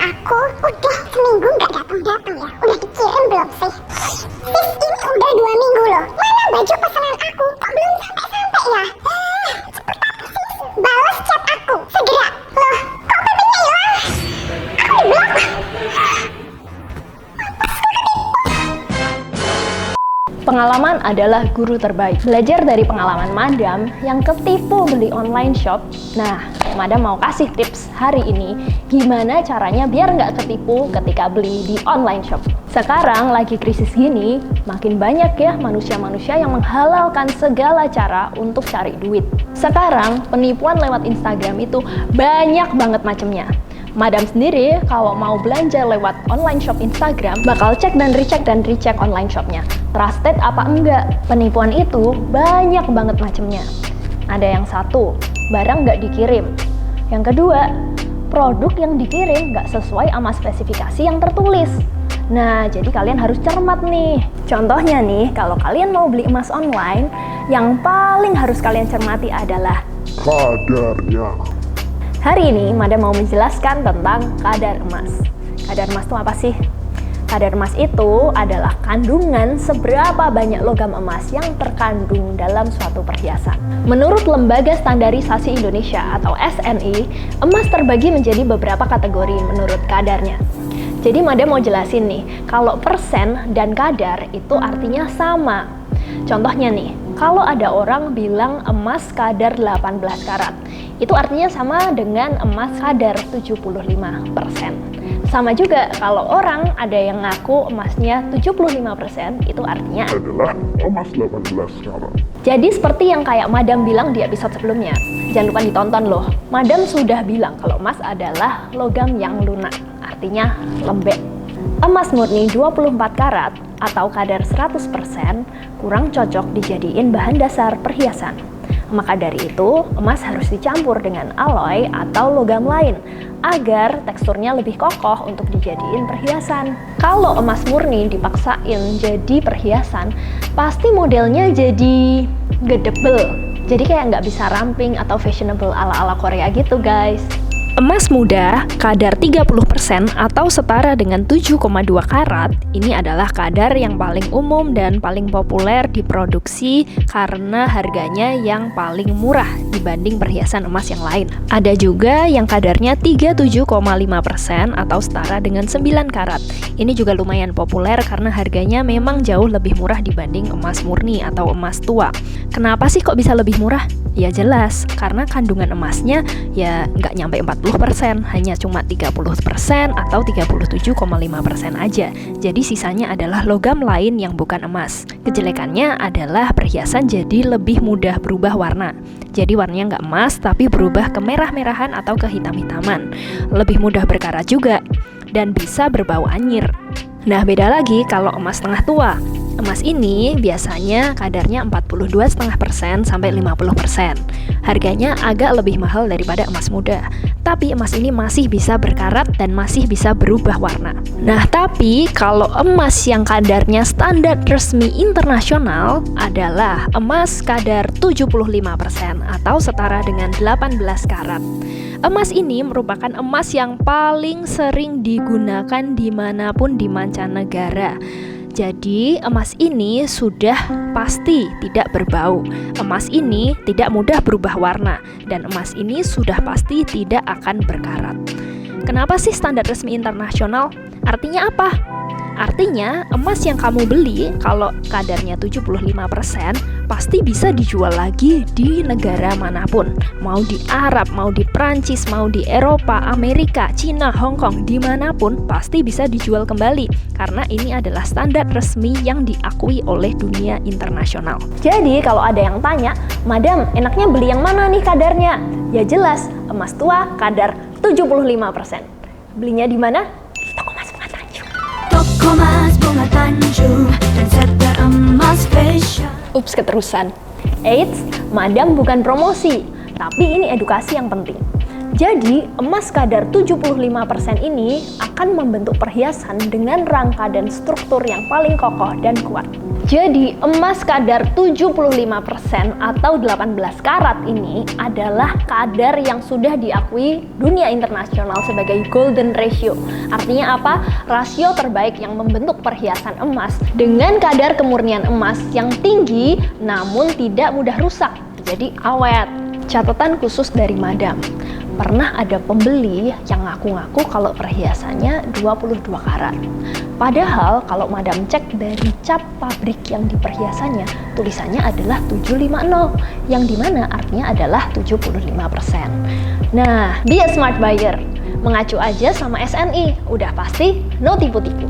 aku udah seminggu nggak datang-datang ya. Udah dikirim belum sih? Sis, ini udah 2 minggu loh. Mana baju pesanan aku? Kok belum sampai-sampai ya? Cepet apa sis? Balas chat aku, segera. Loh, kok PP-nya hilang? Aku diblok. Pengalaman adalah guru terbaik. Belajar dari pengalaman Madam yang ketipu beli online shop. Nah, Madam mau kasih tips hari ini gimana caranya biar nggak ketipu ketika beli di online shop. Sekarang lagi krisis gini, makin banyak ya manusia-manusia yang menghalalkan segala cara untuk cari duit. Sekarang penipuan lewat Instagram itu banyak banget macamnya. Madam sendiri kalau mau belanja lewat online shop Instagram bakal cek dan recheck online shopnya. Trusted apa enggak? Penipuan itu banyak banget macamnya. Ada yang satu, barang nggak dikirim. Yang kedua, produk yang dikirim nggak sesuai sama spesifikasi yang tertulis. Nah, jadi kalian harus cermat nih. Contohnya nih, kalau kalian mau beli emas online, yang paling harus kalian cermati adalah kadarnya. hari ini Madam mau menjelaskan tentang kadar emas. Kadar emas itu apa sih? Kadar emas itu adalah kandungan seberapa banyak logam emas yang terkandung dalam suatu perhiasan. Menurut Lembaga Standarisasi Indonesia atau SNI, emas terbagi menjadi beberapa kategori menurut kadarnya. Jadi Madam mau jelasin nih, kalau persen dan kadar itu artinya sama. Contohnya nih, kalau ada orang bilang emas kadar 18 karat, itu artinya sama dengan emas kadar 75%. Sama juga kalau orang ada yang ngaku emasnya 75%, itu artinya Adalah emas 18 karat. jadi seperti yang kayak Madam bilang di episode sebelumnya. Jangan lupa ditonton loh. Madam sudah bilang kalau emas adalah logam yang lunak, artinya lembek. Emas murni 24 karat atau kadar 100% kurang cocok dijadiin bahan dasar perhiasan. Maka dari itu, emas harus dicampur dengan alloy atau logam lain agar teksturnya lebih kokoh untuk dijadiin perhiasan. Kalau emas murni dipaksain jadi perhiasan, pasti modelnya jadi gedebel. Jadi kayak nggak bisa ramping atau fashionable ala-ala Korea gitu guys. Emas muda kadar 30% atau setara dengan 7,2 karat, ini adalah kadar yang paling umum dan paling populer diproduksi karena harganya yang paling murah dibanding perhiasan emas yang lain. Ada juga yang kadarnya 37,5% atau setara dengan 9 karat. Ini juga lumayan populer karena harganya memang jauh lebih murah dibanding emas murni atau emas tua. Kenapa sih kok bisa lebih murah? Ya jelas, karena kandungan emasnya ya nggak nyampe 40%, hanya cuma 30% atau 37,5% aja. Jadi sisanya adalah logam lain yang bukan emas. Kejelekannya adalah perhiasan jadi lebih mudah berubah warna. Jadi warnanya nggak emas tapi berubah ke merah-merahan atau ke hitam-hitaman. Lebih mudah berkarat juga dan bisa berbau anyir. Nah beda lagi kalau emas tengah tua. Emas ini biasanya kadarnya 42,5% sampai 50%. Harganya agak lebih mahal daripada emas muda. Tapi emas ini masih bisa berkarat dan masih bisa berubah warna. Nah, tapi kalau emas yang kadarnya standar resmi internasional adalah emas kadar 75% atau setara dengan 18 karat. Emas ini merupakan emas yang paling sering digunakan dimanapun di mancanegara. Jadi emas ini sudah pasti tidak berbau. Emas ini tidak mudah berubah warna dan emas ini sudah pasti tidak akan berkarat. Kenapa sih standar resmi internasional? Artinya apa? Artinya emas yang kamu beli kalau kadarnya 75% pasti bisa dijual lagi di negara manapun. Mau di Arab, mau di Prancis, mau di Eropa, Amerika, Cina, Hong Kong, dimanapun pasti bisa dijual kembali. Karena ini adalah standar resmi yang diakui oleh dunia internasional. Jadi kalau ada yang tanya, Madam enaknya beli yang mana nih kadarnya? Ya jelas, emas tua kadar 75%. Belinya di mana? Toko Mas Bunga Tanjung dan Seta Emas Fashion. Ups, keterusan. Eits, Madam bukan promosi, tapi ini edukasi yang penting. Jadi, emas kadar 75% ini akan membentuk perhiasan dengan rangka dan struktur yang paling kokoh dan kuat. Jadi emas kadar 75% atau 18 karat ini adalah kadar yang sudah diakui dunia internasional sebagai golden ratio. Artinya apa? Rasio terbaik yang membentuk perhiasan emas dengan kadar kemurnian emas yang tinggi namun tidak mudah rusak, jadi awet. Catatan khusus dari Madam. Pernah ada pembeli yang ngaku-ngaku kalau perhiasannya 22 karat. Padahal kalau Madam cek dari cap pabrik yang di perhiasannya, tulisannya adalah 750, yang dimana artinya adalah 75%. Nah, be a smart buyer. Mengacu aja sama SNI, udah pasti no tipu-tipu.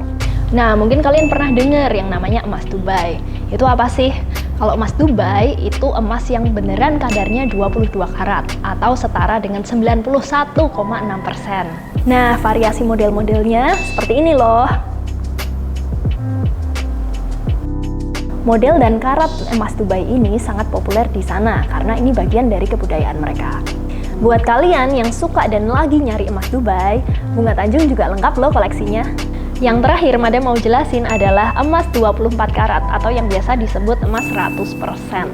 Nah, mungkin kalian pernah dengar yang namanya emas Dubai. Itu apa sih? Kalau emas Dubai itu emas yang beneran kadarnya 22 karat atau setara dengan 91,6%. Nah, variasi model-modelnya seperti ini loh. Model dan karat emas Dubai ini sangat populer di sana karena ini bagian dari kebudayaan mereka. Buat kalian yang suka dan lagi nyari emas Dubai, Bunga Tanjung juga lengkap loh koleksinya. Yang terakhir Madam mau jelasin adalah emas 24 karat atau yang biasa disebut emas 100%.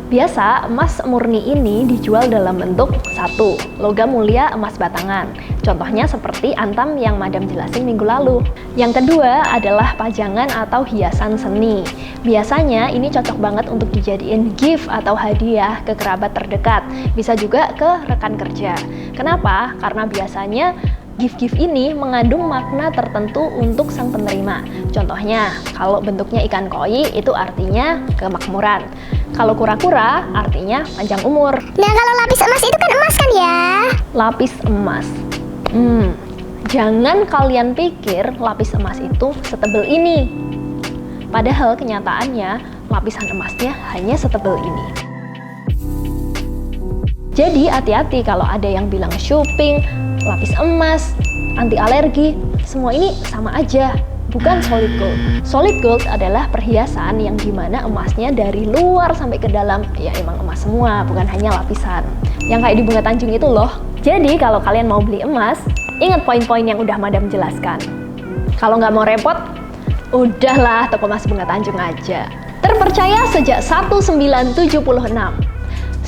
Biasa emas murni ini dijual dalam bentuk 1. Logam mulia emas batangan. Contohnya seperti antam yang Madam jelasin minggu lalu. Yang kedua adalah pajangan atau hiasan seni. Biasanya ini cocok banget untuk dijadiin gift atau hadiah ke kerabat terdekat. Bisa juga ke rekan kerja. Kenapa? Karena biasanya gift-gift ini mengandung makna tertentu untuk sang penerima. Contohnya, kalau bentuknya ikan koi itu artinya kemakmuran. Kalau kura-kura artinya panjang umur. Nah, kalau lapis emas itu kan emas kan ya? Lapis emas. Jangan kalian pikir lapis emas itu setebel ini. Padahal kenyataannya lapisan emasnya hanya setebel ini. Jadi hati-hati kalau ada yang bilang shopping, lapis emas, anti alergi, semua ini sama aja, bukan solid gold. Solid gold adalah perhiasan yang dimana emasnya dari luar sampai ke dalam, ya emang emas semua, bukan hanya lapisan. Yang kayak di Bunga Tanjung itu loh. Jadi kalau kalian mau beli emas, ingat poin-poin yang udah Madam jelaskan. Kalau nggak mau repot, udahlah toko emas Bunga Tanjung aja. Terpercaya sejak 1976.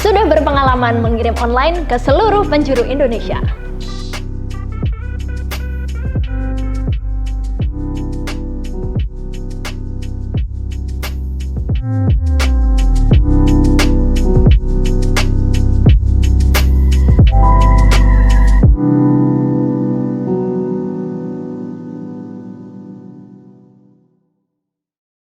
Sudah berpengalaman mengirim online ke seluruh penjuru Indonesia.